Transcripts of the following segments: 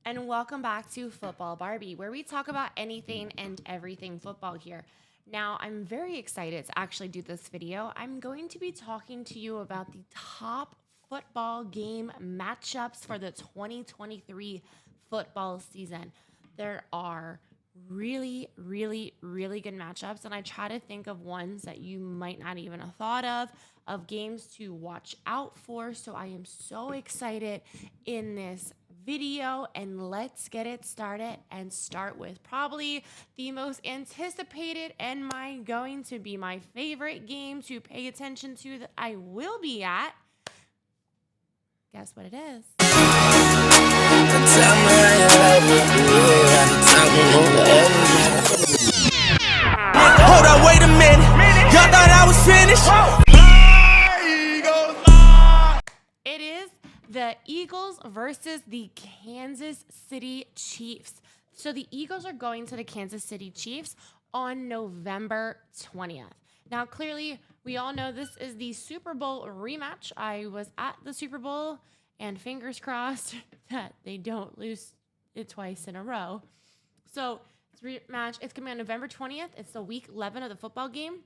and welcome back to Football Barbie, where we talk about anything and everything football here. Now, I'm very excited to actually do this video. I'm going to be talking to you about the top football game matchups for the 2023 football season. There are really good matchups, and I try to think of ones that you might not even have thought of games to watch out for. So I am so excited in this video, and let's get it started and start with probably the most anticipated and going to be my favorite game to pay attention to that I will be at. Guess what it is? Hold on, wait a minute. Y'all thought I was finished? It is the Eagles versus the Kansas City Chiefs. So the Eagles are going to the Kansas City Chiefs on November 20th. Now, clearly, we all know this is the Super Bowl rematch. I was at the Super Bowl, and fingers crossed that they don't lose it twice in a row. So it's rematch. It's going to be on November 20th. It's the week 11 of the football game.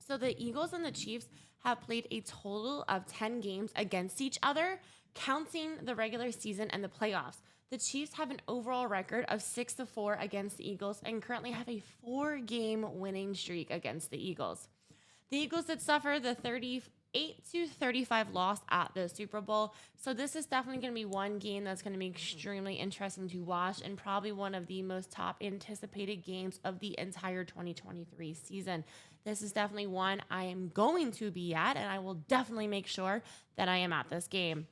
So the Eagles and the Chiefs have played a total of 10 games against each other, counting the regular season and the playoffs. The Chiefs have an overall record of 6-4 against the Eagles and currently have a 4-game winning streak against the Eagles. The Eagles did suffer the 38-35 loss at the Super Bowl. So this is definitely going to be one game that's going to be extremely interesting to watch and probably one of the most top anticipated games of the entire 2023 season. This is definitely one I am going to be at, and I will definitely make sure that I am at this game.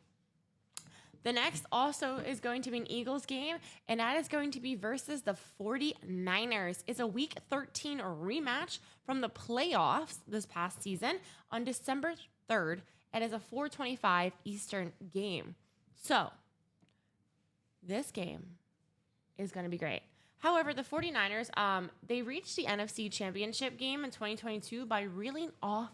The next also is going to be an Eagles game, and that is going to be versus the 49ers. It's a Week 13 rematch from the playoffs this past season on December 3rd. It is a 4:25 Eastern game. So this game is going to be great. However, the 49ers, they reached the NFC Championship game in 2022 by reeling off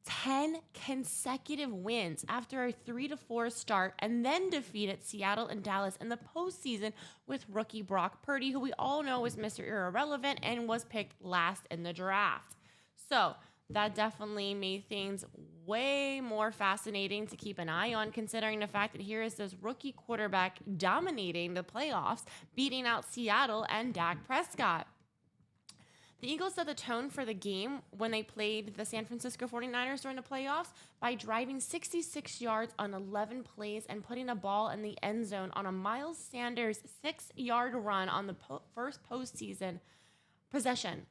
10 consecutive wins after a 3-4 start and then defeated Seattle and Dallas in the postseason with rookie Brock Purdy, who we all know is Mr. Irrelevant and was picked last in the draft. So that definitely made things way more fascinating to keep an eye on, considering the fact that here is this rookie quarterback dominating the playoffs, beating out Seattle and Dak Prescott. The Eagles set the tone for the game when they played the San Francisco 49ers during the playoffs by driving 66 yards on 11 plays and putting a ball in the end zone on a Miles Sanders 6-yard run on the first postseason possession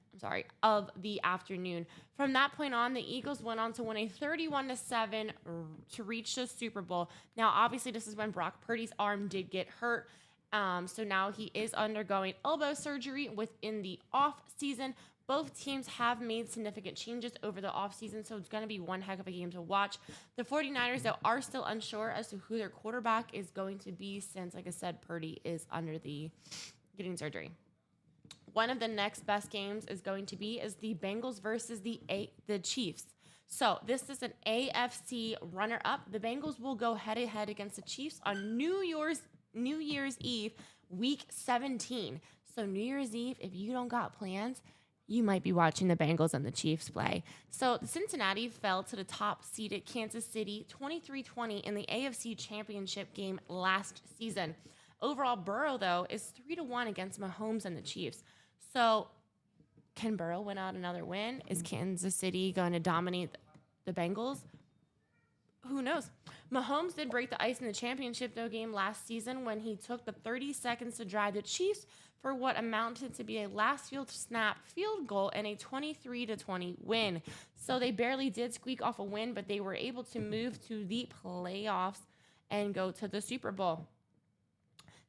of the afternoon. From that point on, the Eagles went on to win a 31-7 to reach the Super Bowl. Now, obviously, this is when Brock Purdy's arm did get hurt. So now he is undergoing elbow surgery within the off season. Both teams have made significant changes over the off season, so it's going to be one heck of a game to watch. The 49ers, though, are still unsure as to who their quarterback is going to be since, like I said, Purdy is getting surgery. One of the next best games is going to be the Bengals versus the Chiefs. So this is an AFC runner-up. The Bengals will go head-to-head against the Chiefs on New Year's Eve, week 17. So New Year's Eve, if you don't got plans, you might be watching the Bengals and the Chiefs play. So Cincinnati fell to the top-seeded Kansas City 23-20 in the AFC Championship game last season. Overall, Burrow, though, is 3-1 against Mahomes and the Chiefs. So can Burrow win out another win? Is Kansas City going to dominate the Bengals? Who knows? Mahomes did break the ice in the championship game last season when he took the 30 seconds to drive the Chiefs for what amounted to be a last field snap field goal and a 23-20 win. So they barely did squeak off a win, but they were able to move to the playoffs and go to the Super Bowl.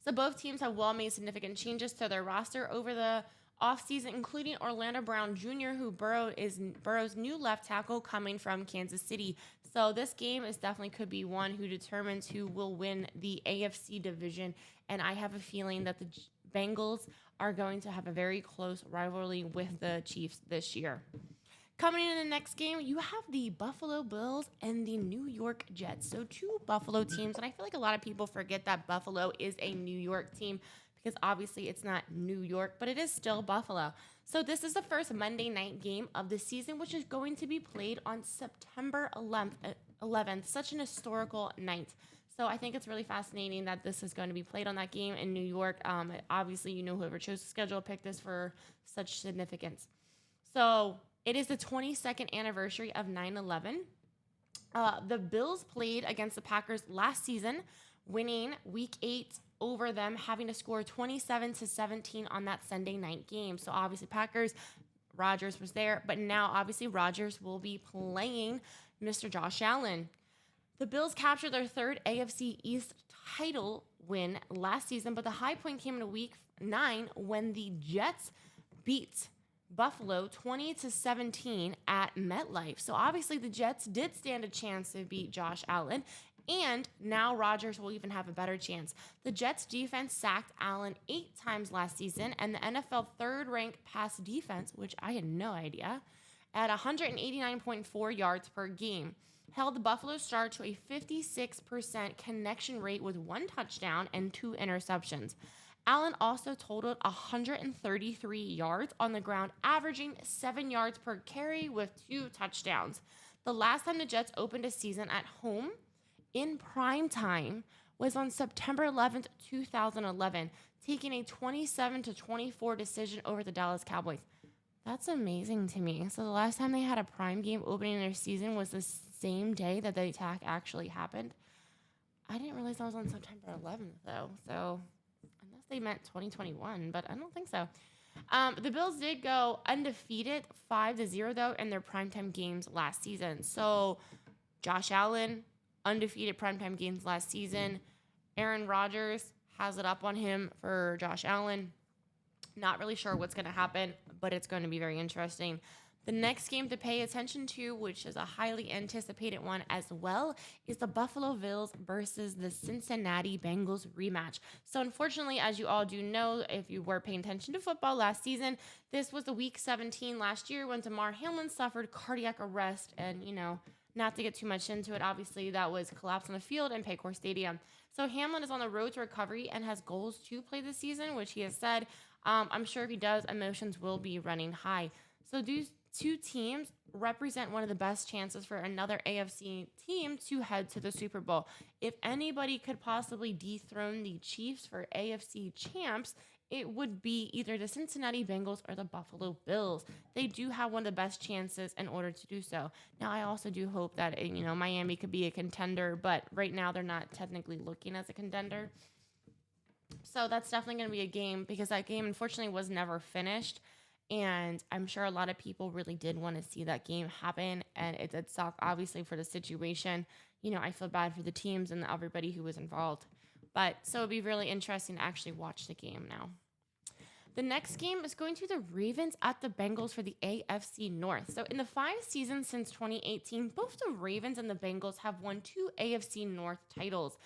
So both teams have well made significant changes to their roster over the offseason, including Orlando Brown Jr., who Burrow's new left tackle coming from Kansas City. So this game definitely could be one who determines who will win the AFC division. And I have a feeling that the Bengals are going to have a very close rivalry with the Chiefs this year. Coming in the next game, you have the Buffalo Bills and the New York Jets. So, two Buffalo teams. And I feel like a lot of people forget that Buffalo is a New York team because obviously it's not New York, but it is still Buffalo. So, this is the first Monday night game of the season, which is going to be played on September 11th. Such an historical night. So I think it's really fascinating that this is going to be played on that game in New York. Obviously, whoever chose to schedule picked this for such significance. So it is the 22nd anniversary of 9/11. The Bills played against the Packers last season, winning Week 8 over them, having to score 27-17 on that Sunday night game. So obviously, Packers, Rodgers was there, but now obviously Rodgers will be playing Mr. Josh Allen. The Bills captured their third AFC East title win last season, but the high point came in Week 9 when the Jets beat Buffalo 20-17 at MetLife. So obviously the Jets did stand a chance to beat Josh Allen, and now Rodgers will even have a better chance. The Jets defense sacked Allen 8 times last season, and the NFL third-ranked pass defense, which I had no idea, at 189.4 yards per game, held the Buffalo Star to a 56% connection rate with 1 touchdown and 2 interceptions. Allen also totaled 133 yards on the ground, averaging 7 yards per carry with 2 touchdowns. The last time the Jets opened a season at home in prime time was on September 11th, 2011, taking a 27-24 decision over the Dallas Cowboys. That's amazing to me. So the last time they had a prime game opening their season was the same day that the attack actually happened. I didn't realize that was on September 11th, though. So unless they meant 2021, but I don't think so. The Bills did go undefeated 5-0, though, in their primetime games last season. So Josh Allen, undefeated primetime games last season. Aaron Rodgers has it up on him for Josh Allen. Not really sure what's going to happen, but it's going to be very interesting. The next game to pay attention to, which is a highly anticipated one as well, is the Buffalo Bills versus the Cincinnati Bengals rematch. So unfortunately, as you all do know, if you were paying attention to football last season, this was the Week 17 last year when Damar Hamlin suffered cardiac arrest. And, not to get too much into it, obviously that was collapse on the field in Paycor Stadium. So Hamlin is on the road to recovery and has goals to play this season, which he has said. I'm sure if he does, emotions will be running high. So these two teams represent one of the best chances for another AFC team to head to the Super Bowl. If anybody could possibly dethrone the Chiefs for AFC champs, it would be either the Cincinnati Bengals or the Buffalo Bills. They do have one of the best chances in order to do so. Now, I also do hope that, Miami could be a contender, but right now they're not technically looking as a contender. So that's definitely going to be a game because that game, unfortunately, was never finished. And I'm sure a lot of people really did want to see that game happen. And it did suck, obviously, for the situation. I feel bad for the teams and everybody who was involved. But so it'd be really interesting to actually watch the game now. The next game is going to be the Ravens at the Bengals for the AFC North. So in the 5 seasons since 2018, both the Ravens and the Bengals have won 2 AFC North titles.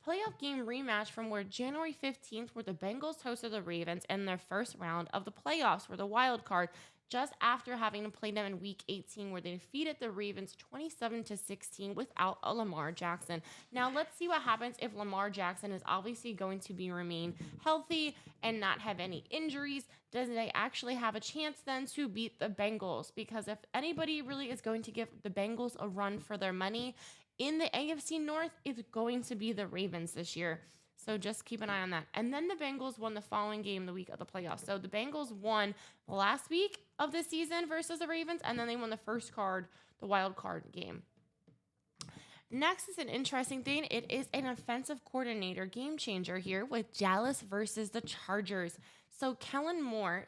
Playoff game rematch from where January 15th, where the Bengals hosted the Ravens in their first round of the playoffs for the wild card, just after having to play them in Week 18, where they defeated the Ravens 27-16 without a Lamar Jackson. Now, let's see what happens if Lamar Jackson is obviously going to remain healthy and not have any injuries. Does they actually have a chance then to beat the Bengals? Because if anybody really is going to give the Bengals a run for their money in the AFC North, it's going to be the Ravens this year. So just keep an eye on that. And then the Bengals won the following game the week of the playoffs. So the Bengals won last week of the season versus the Ravens, and then they won the wild card game. Next is an interesting thing. It is an offensive coordinator game changer here with Dallas versus the Chargers. So Kellen Moore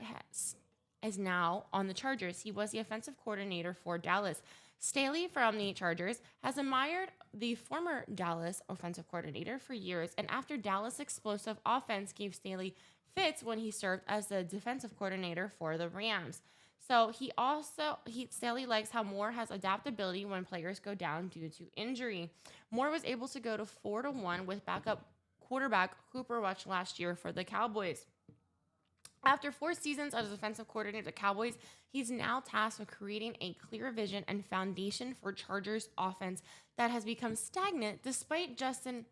is now on the Chargers. He was the offensive coordinator for Dallas. Staley from the Chargers has admired the former Dallas offensive coordinator for years, and after Dallas' explosive offense gave Staley fits when he served as the defensive coordinator for the Rams. So Staley likes how Moore has adaptability when players go down due to injury. Moore was able to go to 4-1 with backup quarterback Cooper Rush last year for the Cowboys. After 4 seasons as defensive coordinator of the Cowboys, he's now tasked with creating a clear vision and foundation for Chargers offense that has become stagnant despite Justin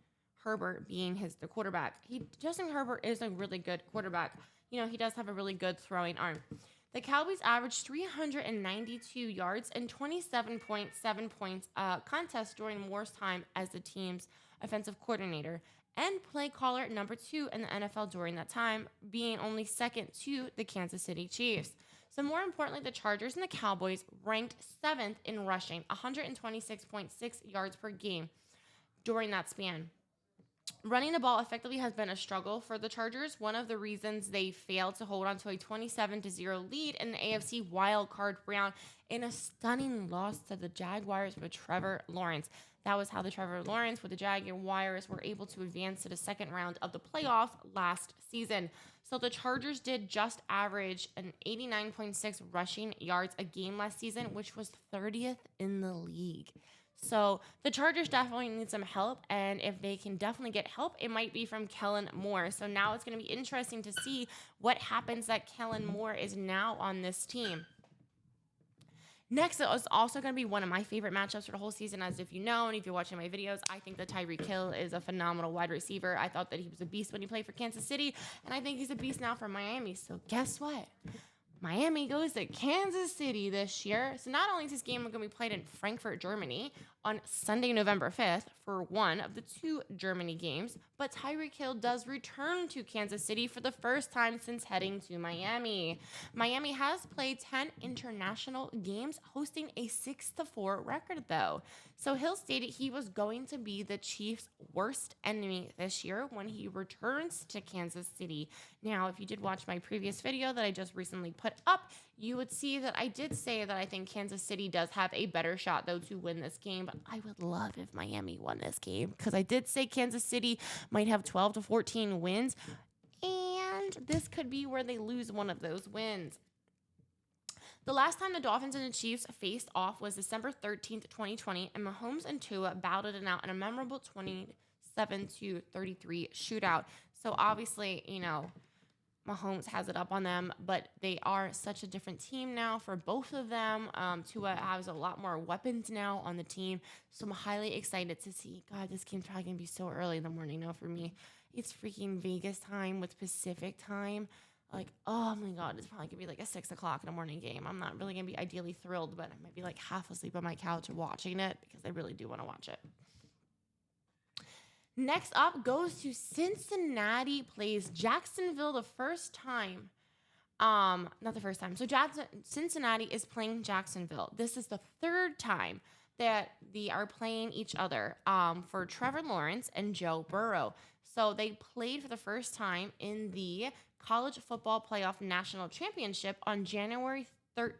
Herbert being the quarterback. Justin Herbert is a really good quarterback. He does have a really good throwing arm. The Cowboys averaged 392 yards and 27.7 points contest during Moore's time as the team's offensive coordinator and play caller number 2 in the NFL during that time, being only second to the Kansas City Chiefs. So more importantly, the Chargers and the Cowboys ranked 7th in rushing, 126.6 yards per game during that span. Running the ball effectively has been a struggle for the Chargers. One of the reasons they failed to hold on to a 27-0 lead in the AFC wildcard round in a stunning loss to the Jaguars with Trevor Lawrence. That was how the Trevor Lawrence with the Jaguars were able to advance to the second round of the playoff last season. So the Chargers did just average an 89.6 rushing yards a game last season, which was 30th in the league. So the Chargers definitely need some help, and if they can definitely get help, it might be from Kellen Moore. So now it's going to be interesting to see what happens that Kellen Moore is now on this team. Next, it was also going to be one of my favorite matchups for the whole season, as if you know, and if you're watching my videos, I think that Tyreek Hill is a phenomenal wide receiver. I thought that he was a beast when he played for Kansas City, and I think he's a beast now for Miami. So guess what? Miami goes to Kansas City this year. So not only is this game going to be played in Frankfurt, Germany on Sunday, November 5th for one of the 2 Germany games, but Tyreek Hill does return to Kansas City for the first time since heading to Miami. Miami has played 10 international games, hosting a 6-4 record though. So Hill stated he was going to be the Chiefs' worst enemy this year when he returns to Kansas City. Now, if you did watch my previous video that I just recently put up, you would see that I did say that I think Kansas City does have a better shot, though, to win this game. But I would love if Miami won this game because I did say Kansas City might have 12 to 14 wins, and this could be where they lose one of those wins. The last time the Dolphins and the Chiefs faced off was December 13th, 2020, and Mahomes and Tua battled it out in a memorable 27-33 shootout. So obviously, Mahomes has it up on them, but they are such a different team now for both of them. Tua has a lot more weapons now on the team, so I'm highly excited to see. God, this game's probably going to be so early in the morning now for me. It's freaking Vegas time with Pacific time. Like, oh my God, it's probably going to be like a 6 o'clock in the morning game. I'm not really going to be ideally thrilled, but I might be like half asleep on my couch watching it because I really do want to watch it. Next up goes to Cincinnati plays Jacksonville the first time. Not the first time. So Cincinnati is playing Jacksonville. This is the 3rd time that they are playing each other for Trevor Lawrence and Joe Burrow. So they played for the first time in the College Football Playoff National Championship on January 13th,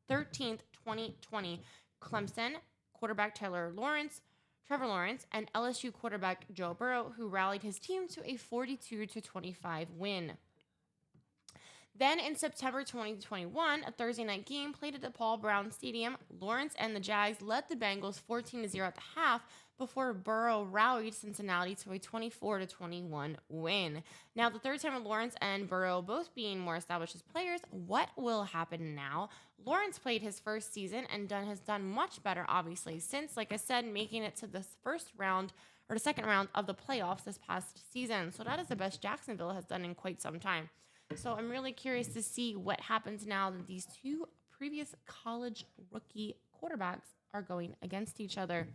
2020. Clemson quarterback Trevor Lawrence, and LSU quarterback Joe Burrow, who rallied his team to a 42-25 win. Then in September 2021, a Thursday night game played at the Paul Brown Stadium, Lawrence and the Jags led the Bengals 14-0 at the half before Burrow rallied Cincinnati to a 24-21 win. Now, the third time with Lawrence and Burrow both being more established as players, what will happen now? Lawrence played his first season and has done much better, obviously, since, like I said, making it to the second round of the playoffs this past season. So that is the best Jacksonville has done in quite some time. So I'm really curious to see what happens now that these 2 previous college rookie quarterbacks are going against each other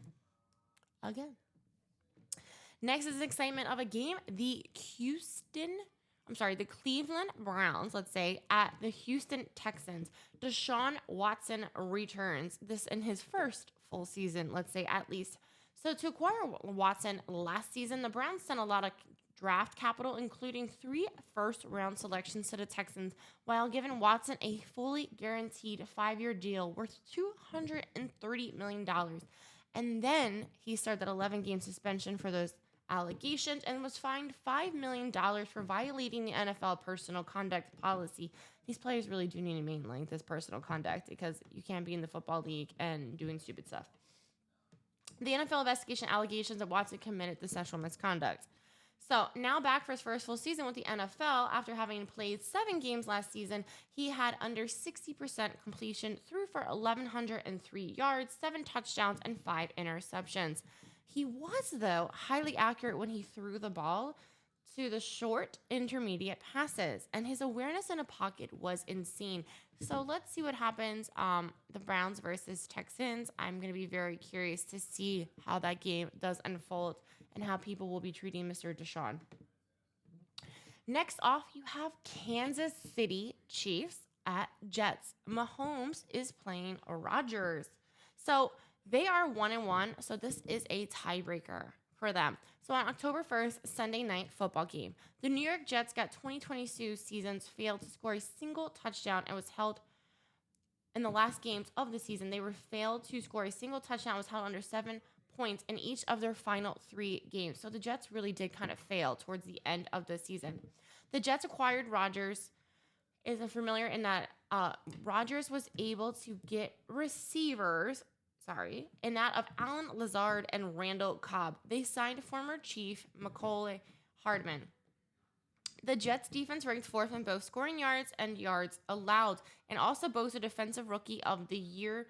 again. Next is the excitement of a game. The Cleveland Browns, let's say, at the Houston Texans. Deshaun Watson returns. This in his first full season, let's say, at least. So to acquire Watson last season, the Browns sent a lot of draft capital, including 3 first-round selections to the Texans, while giving Watson a fully guaranteed 5-year deal worth $230 million. And then he started that 11-game suspension for those allegations and was fined $5 million for violating the NFL personal conduct policy. These players really do need to maintain this personal conduct because you can't be in the football league and doing stupid stuff. The NFL investigation allegations that Watson committed the sexual misconduct. So now back for his first full season with the NFL after having played 7 games last season, he had under 60% completion, threw for 1,103 yards, 7 touchdowns, and 5 interceptions. He was, though, highly accurate when he threw the ball to the short, intermediate passes, and his awareness in a pocket was insane. So let's see what happens. The Browns versus Texans. I'm going to be very curious to see how that game does unfold and how people will be treating Mr. Deshaun. Next off, you have Kansas City Chiefs at Jets. Mahomes is playing Rodgers. So they are 1-1, so this is a tiebreaker for them. So on October 1st, Sunday night football game, the New York Jets got 2022 seasons failed to score a single touchdown and was held in the last games of the season. They were failed to score a single touchdown, was held under 7 points in each of their final 3 games. So the Jets really did kind of fail towards the end of the season. The Jets acquired Rodgers. Is familiar in that Rodgers was able to get receivers in that of Alan Lazard and Randall Cobb. They signed former Chief Mecole Hardman. The Jets defense ranked 4th in both scoring yards and yards allowed, and also boasted Defensive Rookie of the Year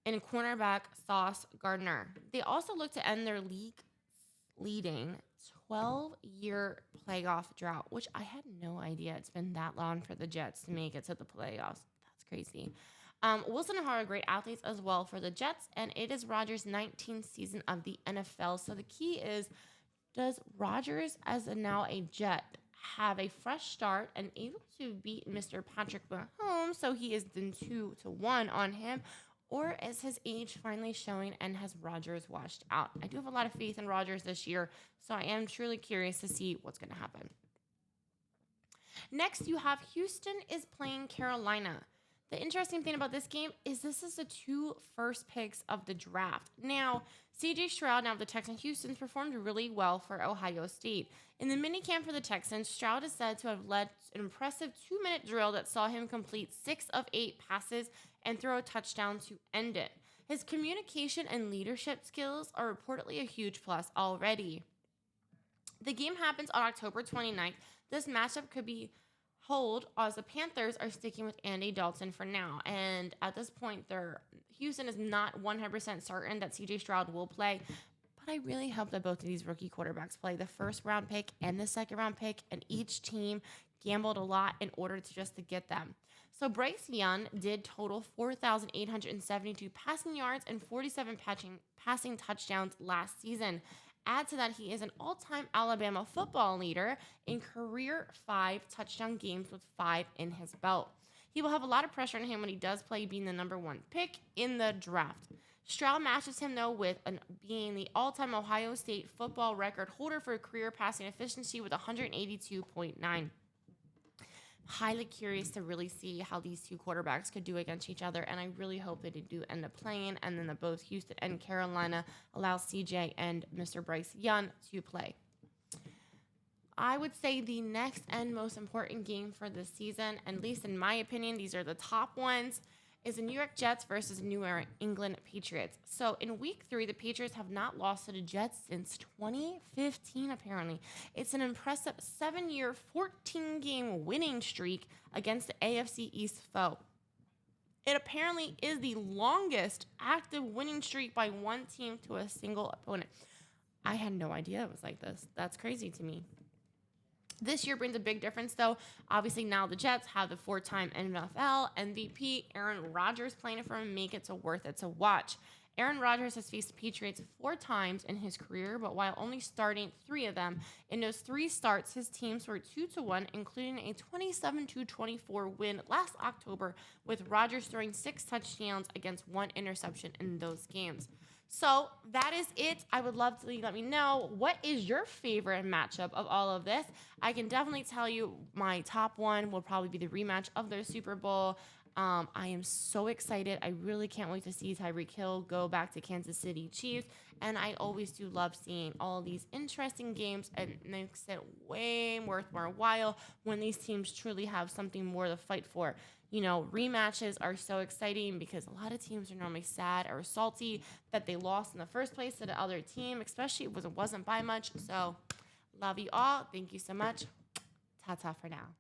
in cornerback Sauce Gardner. They also look to end their league-leading 12-year playoff drought, which I had no idea it's been that long for the Jets to make it to the playoffs. That's crazy. Wilson and Hart are great athletes as well for the Jets, and it is Rodgers' 19th season of the NFL. So the key is, does Rodgers, as now a Jet, have a fresh start and able to beat Mr. Patrick Mahomes, so he is then 2-1 on him, or is his age finally showing and has Rodgers washed out? I do have a lot of faith in Rodgers this year, so I am truly curious to see what's going to happen. Next, you have Houston is playing Carolina. The interesting thing about this game is this is the 2 first picks of the draft. Now, C.J. Stroud, now of the Texans, Houston's performed really well for Ohio State. In the minicamp for the Texans, Stroud is said to have led an impressive 2-minute drill that saw him complete 6 of 8 passes and throw a touchdown to end it. His communication and leadership skills are reportedly a huge plus already. The game happens on October 29th. This matchup could be hold as the Panthers are sticking with Andy Dalton for now. And at this point, Houston is not 100% certain that C.J. Stroud will play. But I really hope that both of these rookie quarterbacks play, the first-round pick and the second-round pick, and each team gambled a lot in order to get them. So Bryce Young did total 4,872 passing yards and 47 passing touchdowns last season. Add to that, he is an all-time Alabama football leader in career 5 touchdown games with 5 in his belt. He will have a lot of pressure on him when he does play, being the number 1 pick in the draft. Stroud matches him, though, with being the all-time Ohio State football record holder for career passing efficiency with 182.9. Highly curious to really see how these 2 quarterbacks could do against each other, and I really hope that they do end up playing, and then that both Houston and Carolina allow CJ and Mr. Bryce Young to play. I would say the next and most important game for this season, at least in my opinion, these are the top ones, is the New York Jets versus New England Patriots. So in week 3, the Patriots have not lost to the Jets since 2015, apparently. It's an impressive 7-year, 14-game winning streak against the AFC East foe. It apparently is the longest active winning streak by one team to a single opponent. I had no idea it was like this. That's crazy to me. This year brings a big difference, though. Obviously, now the Jets have the 4-time NFL MVP Aaron Rodgers playing for him, make it so worth it to watch. Aaron Rodgers has faced the Patriots 4 times in his career, but while only starting 3 of them, in those 3 starts, his teams were 2-1, including a 27-24 win last October, with Rodgers throwing 6 touchdowns against 1 interception in those games. So that is it. I would love to let me know, what is your favorite matchup of all of this? I can definitely tell you my top one will probably be the rematch of the Super Bowl. I am so excited. I really can't wait to see Tyreek Hill go back to Kansas City Chiefs. And I always do love seeing all these interesting games, and it makes it way worth more while when these teams truly have something more to fight for. You know, rematches are so exciting because a lot of teams are normally sad or salty that they lost in the first place to the other team, especially if it wasn't by much. So Love you all. Thank you so much. Ta-ta for now.